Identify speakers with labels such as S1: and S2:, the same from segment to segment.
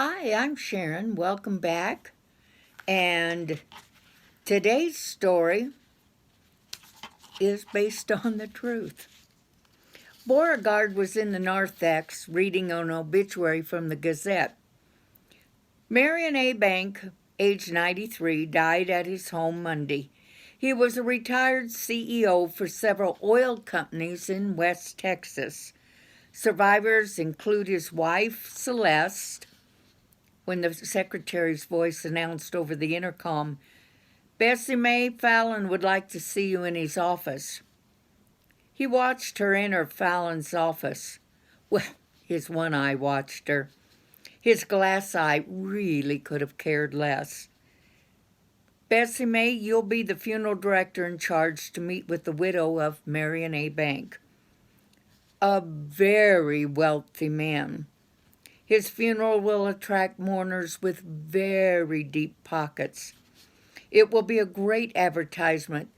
S1: Hi, I'm Sharon. Welcome back. And today's story is based on the truth. Beauregard was in the narthex reading an obituary from the Gazette. Marion A. Bank, age 93, died at his home Monday. He was a retired CEO for several oil companies in West Texas. Survivors include his wife, Celeste. When the secretary's voice announced over the intercom, "Bessie Mae Fallon would like to see you in his office." He watched her enter Fallon's office. Well, his one eye watched her. His glass eye really could have cared less. "Bessie Mae, you'll be the funeral director in charge to meet with the widow of Marion A. Bank. A very wealthy man. His funeral will attract mourners with very deep pockets. It will be a great advertisement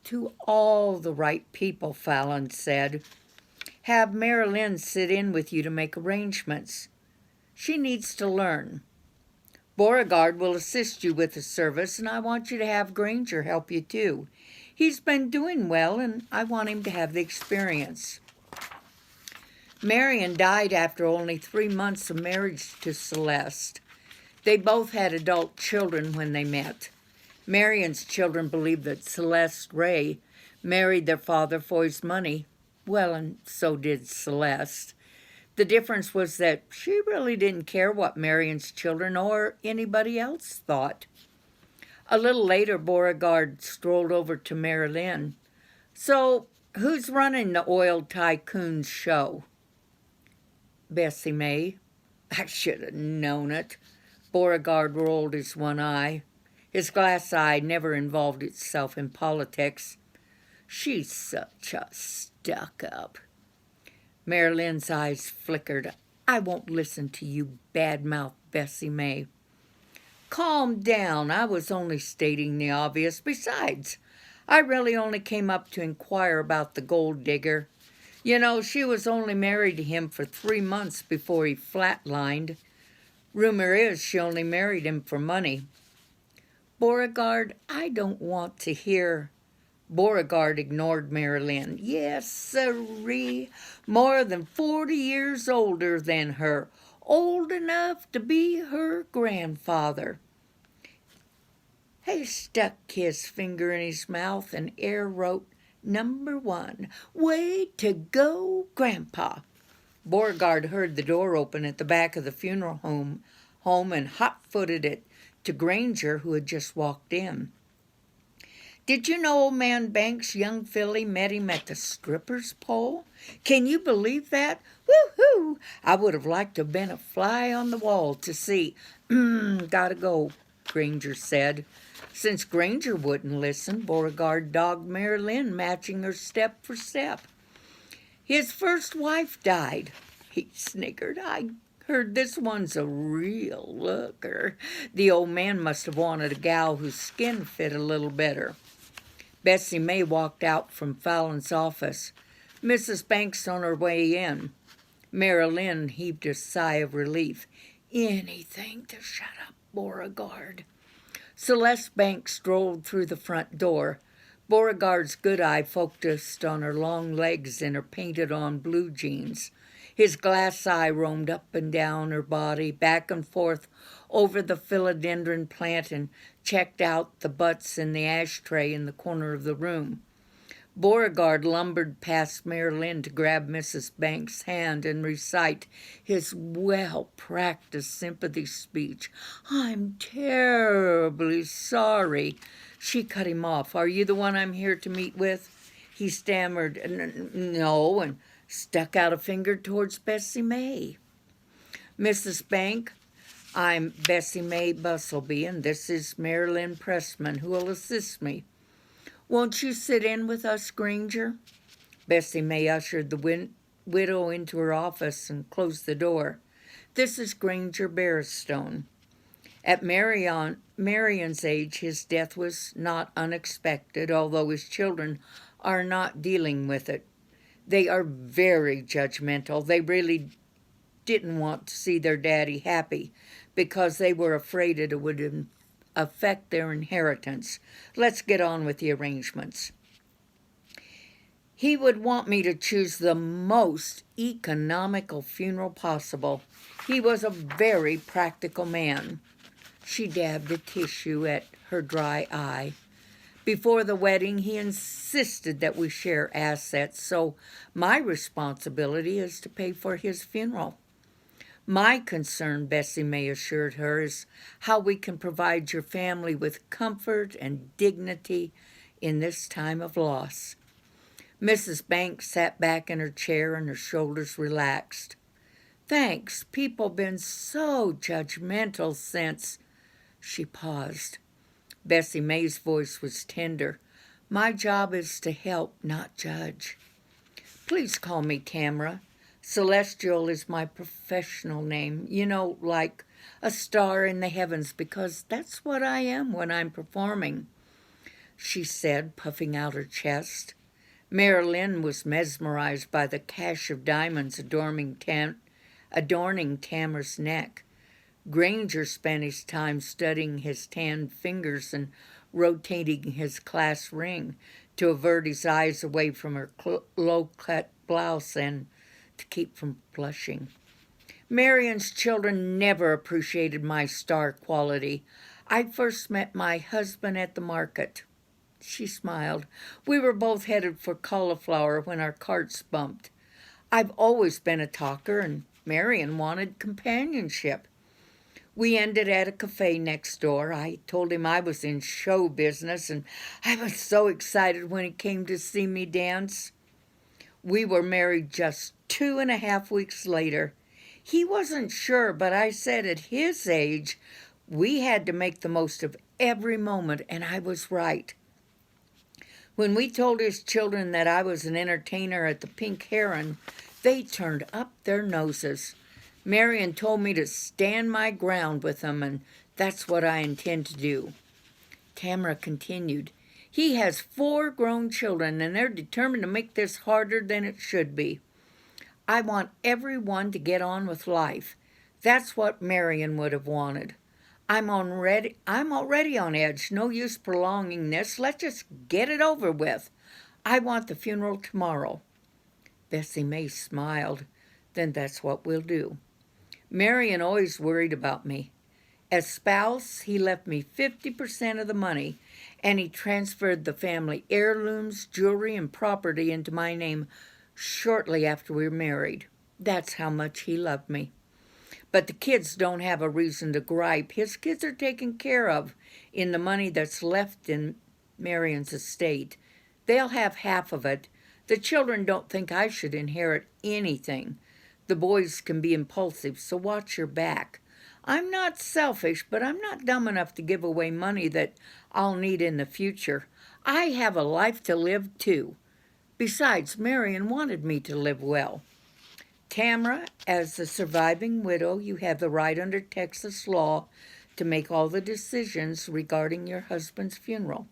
S1: to all the right people," Fallon said. "Have Marilyn sit in with you to make arrangements. She needs to learn. Beauregard will assist you with the service, and I want you to have Granger help you too. He's been doing well, and I want him to have the experience." Marion died after only 3 months of marriage to Celeste. They both had adult children when they met. Marion's children believed that Celeste Ray married their father for his money. Well, and so did Celeste. The difference was that she really didn't care what Marion's children or anybody else thought. A little later, Beauregard strolled over to Marilyn. "So, who's running the oil tycoon's show?" "Bessie Mae." "I should have known it." Beauregard rolled his one eye. His glass eye never involved itself in politics. "She's such a stuck-up." Marilyn's eyes flickered. "I won't listen to you badmouth Bessie Mae." "Calm down. I was only stating the obvious. Besides, I really only came up to inquire about the gold digger. You know, she was only married to him for 3 months before he flatlined. Rumor is she only married him for money." "Beauregard, I don't want to hear." Beauregard ignored Marilyn. "Yes, sirree, more than 40 years older than her. Old enough to be her grandfather." He stuck his finger in his mouth and air wrote #1. "Way to go, Grandpa." Beauregard heard the door open at the back of the funeral home and hot-footed it to Granger, who had just walked in. "Did you know old man Banks' young filly met him at the stripper's pole? Can you believe that? Woo-hoo! I would have liked to have been a fly on the wall to see." "Gotta go," Granger said. Since Granger wouldn't listen, Beauregard dogged Marilyn, matching her step for step. "His first wife died," he snickered. "I heard this one's a real looker. The old man must have wanted a gal whose skin fit a little better." Bessie Mae walked out from Fallon's office. "Mrs. Banks on her way in." Marilyn heaved a sigh of relief. "Anything to shut up Beauregard." Celeste Banks strolled through the front door. Beauregard's good eye focused on her long legs and her painted-on blue jeans. His glass eye roamed up and down her body, back and forth over the philodendron plant, and checked out the butts in the ashtray in the corner of the room. Beauregard lumbered past Marilyn to grab Mrs. Banks' hand and recite his well-practiced sympathy speech. "I'm terribly sorry." She cut him off. "Are you the one I'm here to meet with?" He stammered, "No," and stuck out a finger towards Bessie Mae. "Mrs. Bank, I'm Bessie Mae Bustleby, and this is Marilyn Pressman, who will assist me. Won't you sit in with us, Granger?" Bessie Mae ushered the widow into her office and closed the door. "This is Granger Barristone." At Marion's age, his death was not unexpected, although his children are not dealing with it. They are very judgmental. They really didn't want to see their daddy happy because they were afraid it would affect their inheritance. Let's get on with the arrangements. He would want me to choose the most economical funeral possible. He was a very practical man. She dabbed a tissue at her dry eye. Before the wedding, he insisted that we share assets, so my responsibility is to pay for his funeral. My concern, Bessie May assured her, is how we can provide your family with comfort and dignity in this time of loss. Mrs. Banks sat back in her chair and her shoulders relaxed. Thanks, people been so judgmental since... She paused. Bessie May's voice was tender. My job is to help, not judge. Please call me Tamara. Celestial is my professional name. You know, like a star in the heavens, because that's what I am when I'm performing, she said, puffing out her chest. Marilyn was mesmerized by the cache of diamonds adorning Tamara's neck. Granger spent his time studying his tanned fingers and rotating his class ring to avert his eyes away from her low-cut blouse and to keep from blushing. Marion's children never appreciated my star quality. I first met my husband at the market. She smiled. We were both headed for cauliflower when our carts bumped. I've always been a talker, and Marion wanted companionship. We ended at a cafe next door. I told him I was in show business, and I was so excited when he came to see me dance. We were married just 2.5 weeks later. He wasn't sure, but I said at his age, we had to make the most of every moment, and I was right. When we told his children that I was an entertainer at the Pink Heron, they turned up their noses. Marion told me to stand my ground with them, and that's what I intend to do. Tamara continued, he has 4 grown children, and they're determined to make this harder than it should be. I want everyone to get on with life. That's what Marion would have wanted. I'm already on edge. No use prolonging this. Let's just get it over with. I want the funeral tomorrow. Bessie May smiled. Then that's what we'll do. Marion always worried about me. As spouse, he left me 50% of the money, and he transferred the family heirlooms, jewelry, and property into my name shortly after we were married. That's how much he loved me. But the kids don't have a reason to gripe. His kids are taken care of in the money that's left in Marion's estate. They'll have half of it. The children don't think I should inherit anything. The boys can be impulsive, so watch your back. I'm not selfish, but I'm not dumb enough to give away money that I'll need in the future. I have a life to live, too. Besides, Marion wanted me to live well. Tamara, as the surviving widow, you have the right under Texas law to make all the decisions regarding your husband's funeral.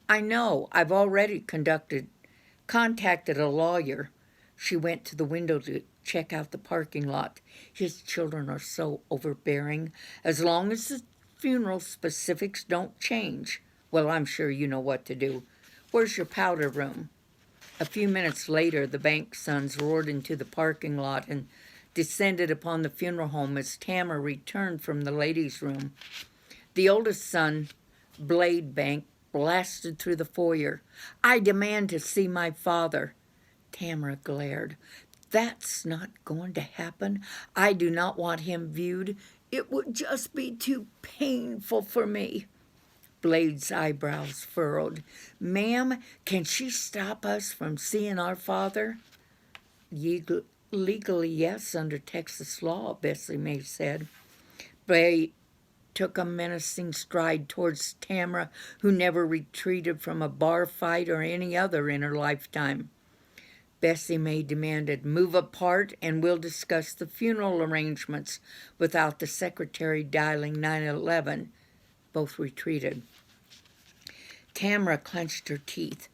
S1: I know. I've already contacted a lawyer. She went to the window to check out the parking lot. His children are so overbearing. As long as the funeral specifics don't change, well, I'm sure you know what to do. Where's your powder room? A few minutes later, the Banks sons roared into the parking lot and descended upon the funeral home as Tamara returned from the ladies' room. The oldest son, Blade Bank, blasted through the foyer. I demand to see my father. Tamara glared. That's not going to happen. I do not want him viewed. It would just be too painful for me. Blade's eyebrows furrowed. Ma'am, can she stop us from seeing our father? Legally, yes, under Texas law, Bessie May said. Blade took a menacing stride towards Tamara, who never retreated from a bar fight or any other in her lifetime. Bessie May demanded, move apart and we'll discuss the funeral arrangements without the secretary dialing 911. Both retreated. Tamara clenched her teeth.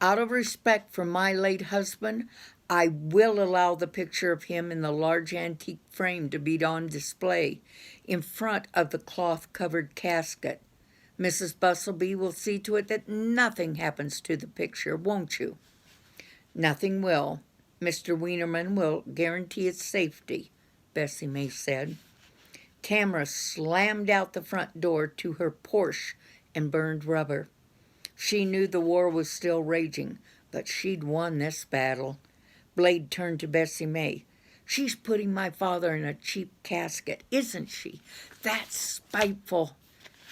S1: Out of respect for my late husband, I will allow the picture of him in the large antique frame to be on display in front of the cloth-covered casket. Mrs. Bustleby will see to it that nothing happens to the picture, won't you?" "Nothing will. Mr. Wienerman will guarantee its safety," Bessie May said. Tamara slammed out the front door to her Porsche and burned rubber. She knew the war was still raging, but she'd won this battle. Blade turned to Bessie May. "She's putting my father in a cheap casket, isn't she? That's spiteful."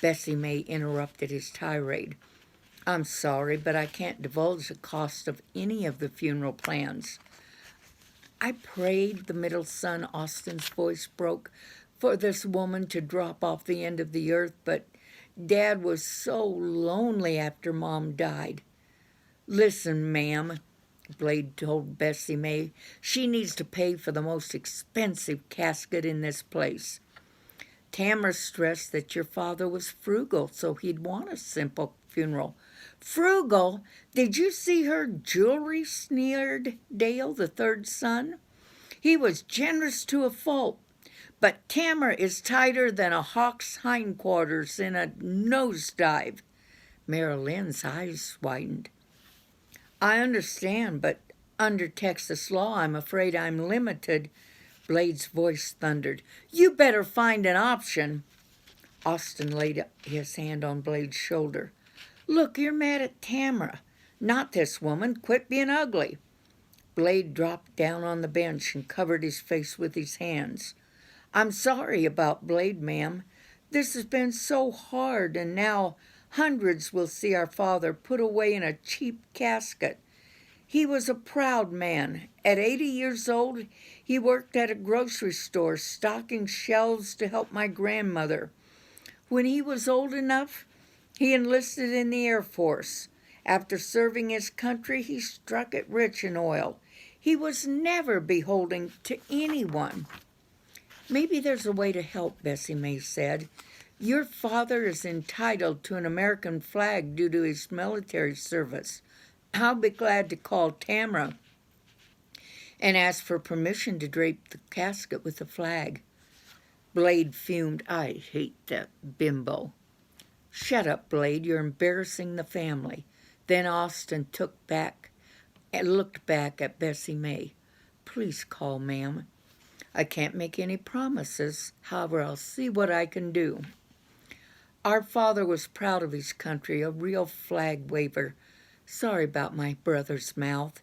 S1: Bessie May interrupted his tirade. "I'm sorry, but I can't divulge the cost of any of the funeral plans." "I prayed," the middle son, Austin's voice broke, "for this woman to drop off the end of the earth, but Dad was so lonely after Mom died." "Listen, ma'am," Blade told Bessie May, "she needs to pay for the most expensive casket in this place. Tamara stressed that your father was frugal, so he'd want a simple funeral." "Frugal? Did you see her jewelry?" sneered Dale, the third son. "He was generous to a fault, but Tamara is tighter than a hawk's hindquarters in a nosedive." Marilyn's eyes widened. "I understand, but under Texas law, I'm afraid I'm limited." Blade's voice thundered. "You better find an option." Austin laid his hand on Blade's shoulder. "Look, you're mad at Tamara, not this woman. Quit being ugly." Blade dropped down on the bench and covered his face with his hands. "I'm sorry about Blade, ma'am. This has been so hard, and now hundreds will see our father put away in a cheap casket. He was a proud man. At 80 years old, he worked at a grocery store, stocking shelves to help my grandmother. When he was old enough, he enlisted in the Air Force. After serving his country, he struck it rich in oil. He was never beholden to anyone." "Maybe there's a way to help," Bessie May said. "Your father is entitled to an American flag due to his military service. I'll be glad to call Tamara and ask for permission to drape the casket with the flag." Blade fumed. "I hate that bimbo." "Shut up, Blade. You're embarrassing the family." Then Austin looked back at Bessie May. "Please call, ma'am. I can't make any promises. However, I'll see what I can do." "Our father was proud of his country, a real flag waver. Sorry about my brother's mouth."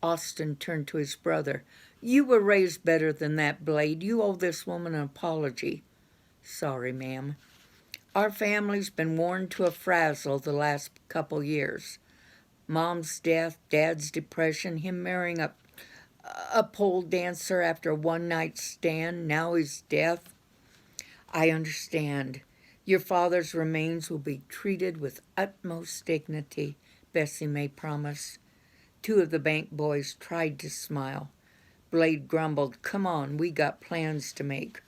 S1: Austin turned to his brother. "You were raised better than that, Blade. You owe this woman an apology." "Sorry, ma'am. Our family's been worn to a frazzle the last couple years. Mom's death, Dad's depression, him marrying a pole dancer after a one-night stand, now his death." "I understand. Your father's remains will be treated with utmost dignity," Bessie May promised. Two of the bank boys tried to smile. Blade grumbled, "Come on, we got plans to make."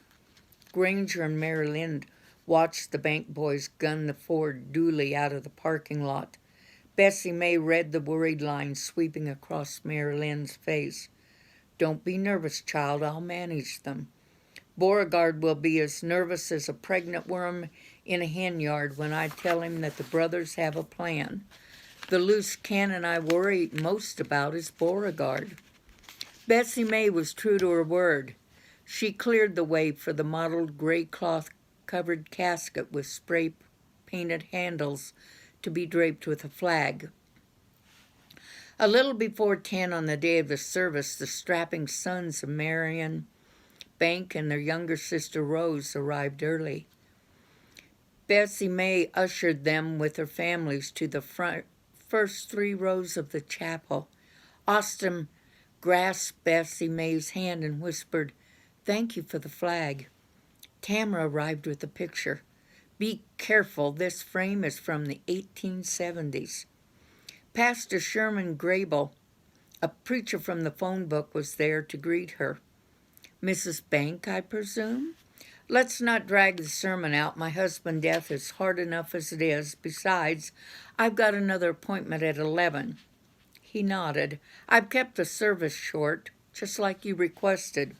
S1: Granger and Mary Lynn watched the bank boys gun the Ford duly out of the parking lot. Bessie May read the worried lines sweeping across Mary Lynn's face. "Don't be nervous, child. I'll manage them. Beauregard will be as nervous as a pregnant worm in a hen yard when I tell him that the brothers have a plan. The loose cannon I worry most about is Beauregard." Bessie May was true to her word. She cleared the way for the mottled gray cloth-covered casket with spray-painted handles to be draped with a flag. A little before 10 on the day of the service, the strapping sons of Marion Bank and their younger sister Rose arrived early. Bessie May ushered them with their families to the first 3 rows of the chapel. Austin grasped Bessie May's hand and whispered, "Thank you for the flag." Tamara arrived with the picture. "Be careful, this frame is from the 1870s. Pastor Sherman Grable, a preacher from the phone book, was there to greet her. "Mrs. Bank, I presume? Let's not drag the sermon out. My husband's death is hard enough as it is. Besides, I've got another appointment at 11. He nodded. "I've kept the service short, just like you requested."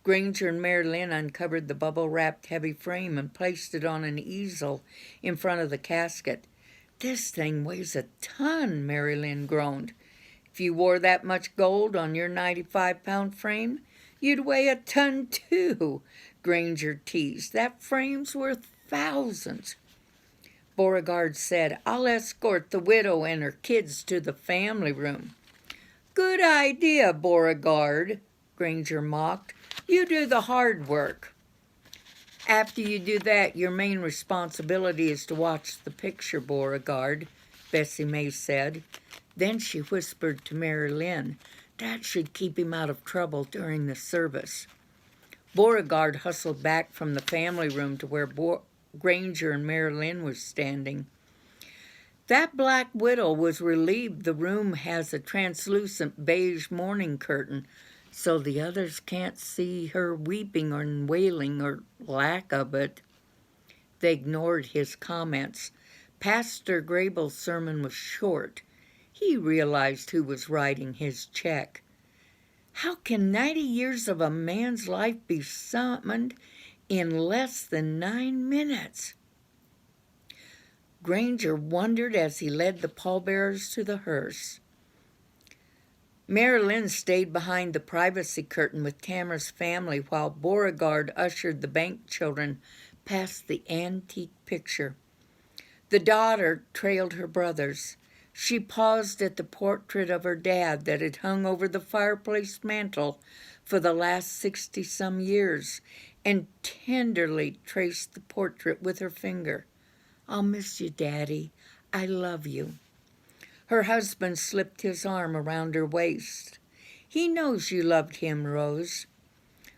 S1: Granger and Mary Lynn uncovered the bubble-wrapped heavy frame and placed it on an easel in front of the casket. "This thing weighs a ton," Mary Lynn groaned. "If you wore that much gold on your 95-pound frame, you'd weigh a ton too," Granger teased. "That frame's worth thousands." Beauregard said, "I'll escort the widow and her kids to the family room." "Good idea, Beauregard," Granger mocked. "You do the hard work. After you do that, your main responsibility is to watch the picture, Beauregard," Bessie May said. Then she whispered to Mary Lynn, "That should keep him out of trouble during the service." Beauregard hustled back from the family room to where Granger and Mary Lynn was standing. "That black widow was relieved the room has a translucent beige mourning curtain, so the others can't see her weeping or wailing or lack of it." They ignored his comments. Pastor Grable's sermon was short. He realized who was writing his check. How can 90 years of a man's life be summoned in less than 9 minutes? Granger wondered as he led the pallbearers to the hearse. Mary Lynn stayed behind the privacy curtain with Tamara's family while Beauregard ushered the bank children past the antique picture. The daughter trailed her brothers. She paused at the portrait of her dad that had hung over the fireplace mantel for the last 60-some years and tenderly traced the portrait with her finger. "I'll miss you, Daddy. I love you." Her husband slipped his arm around her waist. "He knows you loved him, Rose."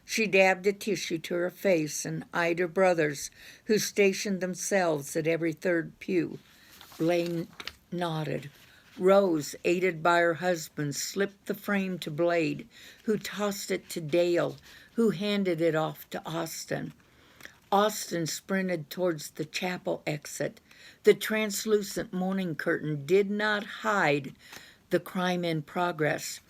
S1: She dabbed a tissue to her face and eyed her brothers, who stationed themselves at every third pew. Blaine nodded. Rose, aided by her husband, slipped the frame to Blade, who tossed it to Dale, who handed it off to Austin. Austin sprinted towards the chapel exit. The translucent mourning curtain did not hide the crime in progress.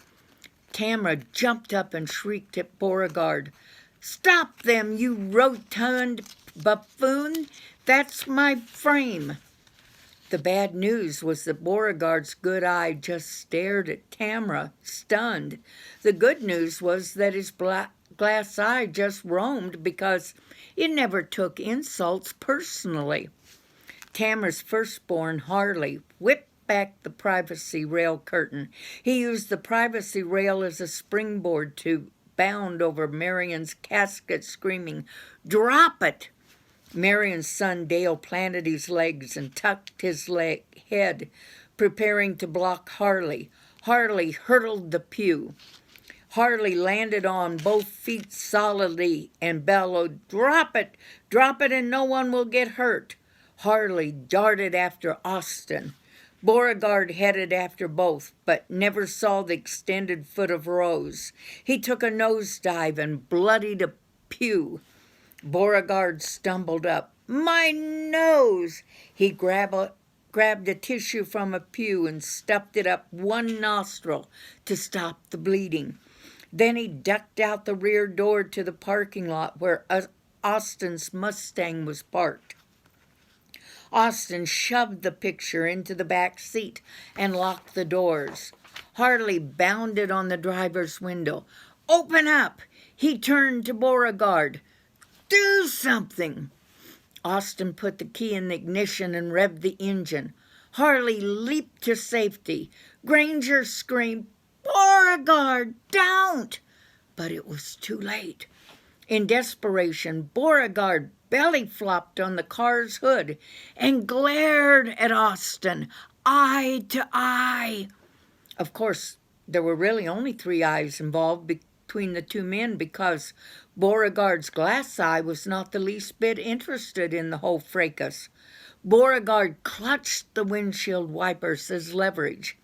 S1: Tamara jumped up and shrieked at Beauregard, "Stop them, you rotund buffoon! That's my frame!" The bad news was that Beauregard's good eye just stared at Tamara, stunned. The good news was that his glass eye just roamed because it never took insults personally. Tamara's firstborn, Harley, whipped back the privacy rail curtain. He used the privacy rail as a springboard to bound over Marion's casket, screaming, "Drop it!" Marion's son Dale planted his legs and tucked his head, preparing to block Harley. Harley hurtled the pew. Harley landed on both feet solidly and bellowed, "Drop it! Drop it and no one will get hurt." Harley darted after Austin. Beauregard headed after both, but never saw the extended foot of Rose. He took a nosedive and bloodied a pew. Beauregard stumbled up. "My nose!" He grabbed a tissue from a pew and stuffed it up one nostril to stop the bleeding. Then he ducked out the rear door to the parking lot where Austin's Mustang was parked. Austin shoved the picture into the back seat and locked the doors. Harley bounded on the driver's window. "Open up!" He turned to Beauregard. "Do something!" Austin put the key in the ignition and revved the engine. Harley leaped to safety. Granger screamed, "Beauregard, don't!" But it was too late. In desperation, Beauregard belly-flopped on the car's hood and glared at Austin, eye to eye. Of course, there were really only 3 eyes involved between the 2 men because Beauregard's glass eye was not the least bit interested in the whole fracas. Beauregard clutched the windshield wipers as leverage.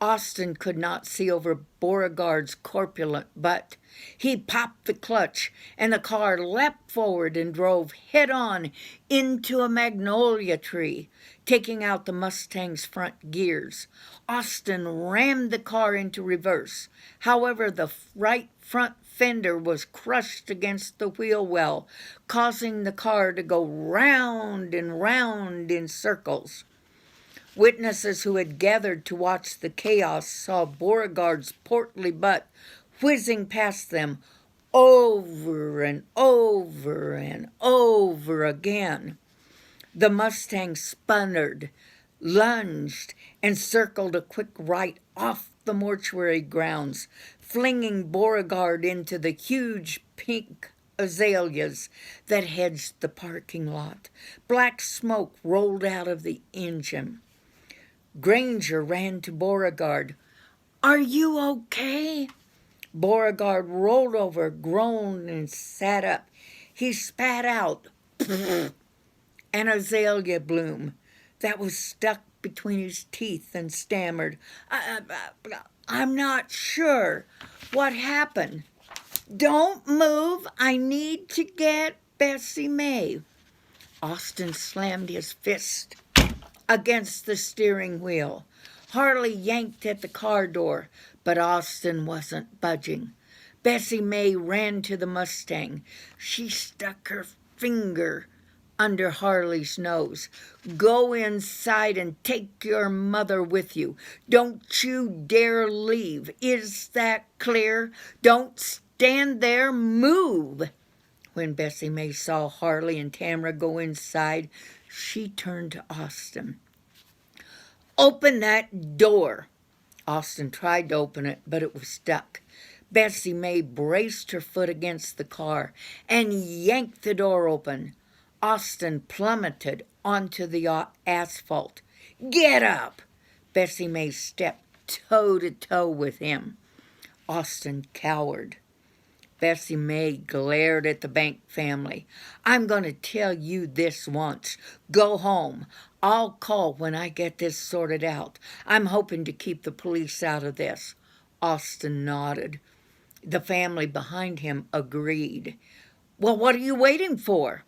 S1: Austin could not see over Beauregard's corpulent butt. He popped the clutch, and the car leapt forward and drove head-on into a magnolia tree, taking out the Mustang's front gears. Austin rammed the car into reverse. However, the right front fender was crushed against the wheel well, causing the car to go round and round in circles. Witnesses who had gathered to watch the chaos saw Beauregard's portly butt whizzing past them over and over and over again. The Mustang sputtered, lunged, and circled a quick right off the mortuary grounds, flinging Beauregard into the huge pink azaleas that hedged the parking lot. Black smoke rolled out of the engine. Granger ran to Beauregard. "Are you okay?" Beauregard rolled over, groaned, and sat up. He spat out an azalea bloom that was stuck between his teeth and stammered, I'm not sure what happened. Don't move. I need to get Bessie May." Austin slammed his fist against the steering wheel. Harley yanked at the car door, but Austin wasn't budging. Bessie May ran to the Mustang. She stuck her finger under Harley's nose. "Go inside and take your mother with you. Don't you dare leave. Is that clear? Don't stand there. Move." When Bessie May saw Harley and Tamara go inside, she turned to Austin. "Open that door." Austin tried to open it, but it was stuck. Bessie May braced her foot against the car and yanked the door open. Austin plummeted onto the asphalt. "Get up!" Bessie May stepped toe-to-toe with him. Austin cowered. Bessie May glared at the Bank family. "I'm going to tell you this once. Go home. I'll call when I get this sorted out. I'm hoping to keep the police out of this." Austin nodded. The family behind him agreed. "Well, what are you waiting for?"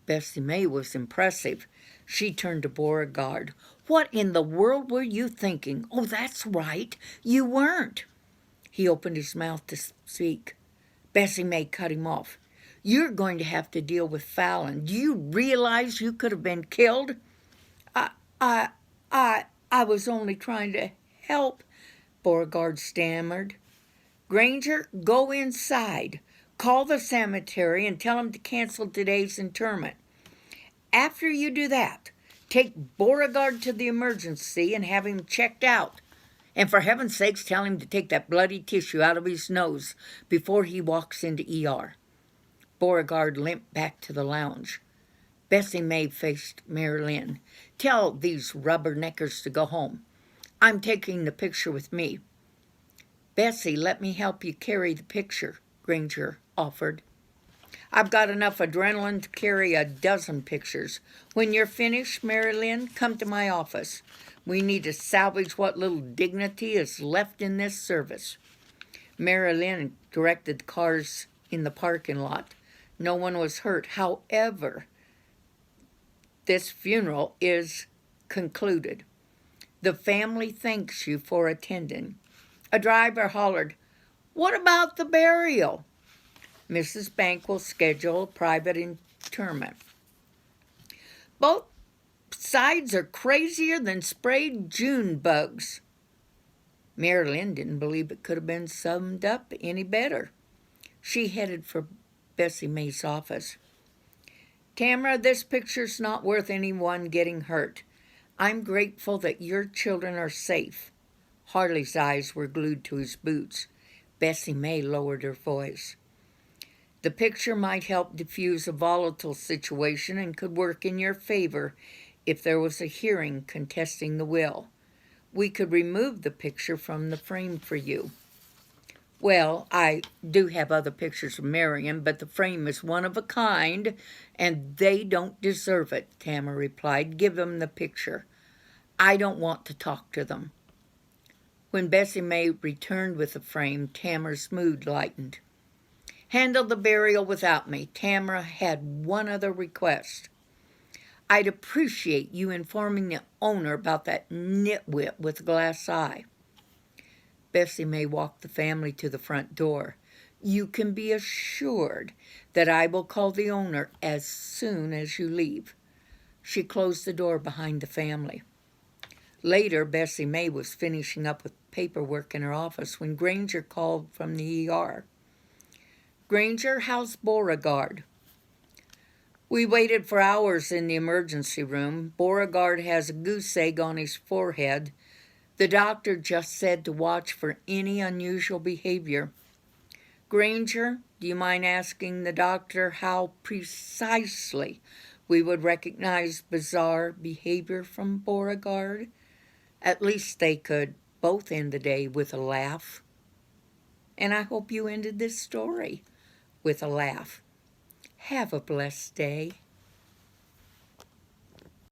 S1: Bessie May was impressive. She turned to Beauregard. "What in the world were you thinking?" "Oh, that's right. You weren't." He opened his mouth to speak. Bessie May cut him off. "You're going to have to deal with Fallon. Do you realize you could have been killed?" I was only trying to help," Beauregard stammered. "Granger, go inside. Call the cemetery and tell them to cancel today's interment. After you do that, take Beauregard to the emergency and have him checked out. And for heaven's sakes, tell him to take that bloody tissue out of his nose before he walks into ER." Beauregard limped back to the lounge. Bessie May faced Mary Lynn. "Tell these rubberneckers to go home. I'm taking the picture with me." "Bessie, let me help you carry the picture," Granger offered. "I've got enough adrenaline to carry a dozen pictures. When you're finished, Mary Lynn, come to my office. We need to salvage what little dignity is left in this service." Mary Lynn directed the cars in the parking lot. No one was hurt. However, this funeral is concluded. The family thanks you for attending. A driver hollered, "What about the burial?" "Mrs. Bank will schedule a private interment." "Both sides are crazier than sprayed June bugs." Mary Lynn didn't believe it could have been summed up any better. She headed for Bessie May's office. "Tamara, this picture's not worth anyone getting hurt. I'm grateful that your children are safe." Harley's eyes were glued to his boots. Bessie May lowered her voice. "The picture might help diffuse a volatile situation and could work in your favor if there was a hearing contesting the will. We could remove the picture from the frame for you." "Well, I do have other pictures of Marion, but the frame is one of a kind, and they don't deserve it," Tamara replied. "Give them the picture." "I don't want to talk to them." When Bessie May returned with the frame, Tamara's mood lightened. "Handle the burial without me." Tamara had one other request. "I'd appreciate you informing the owner about that nitwit with the glass eye." Bessie May walked the family to the front door. "You can be assured that I will call the owner as soon as you leave." She closed the door behind the family. Later, Bessie May was finishing up with paperwork in her office when Granger called from the ER. "Granger, how's Beauregard?" "We waited for hours in the emergency room. Beauregard has a goose egg on his forehead. The doctor just said to watch for any unusual behavior." "Granger, do you mind asking the doctor how precisely we would recognize bizarre behavior from Beauregard? At least they could both end the day with a laugh." And I hope you ended this story with a laugh. Have a blessed day.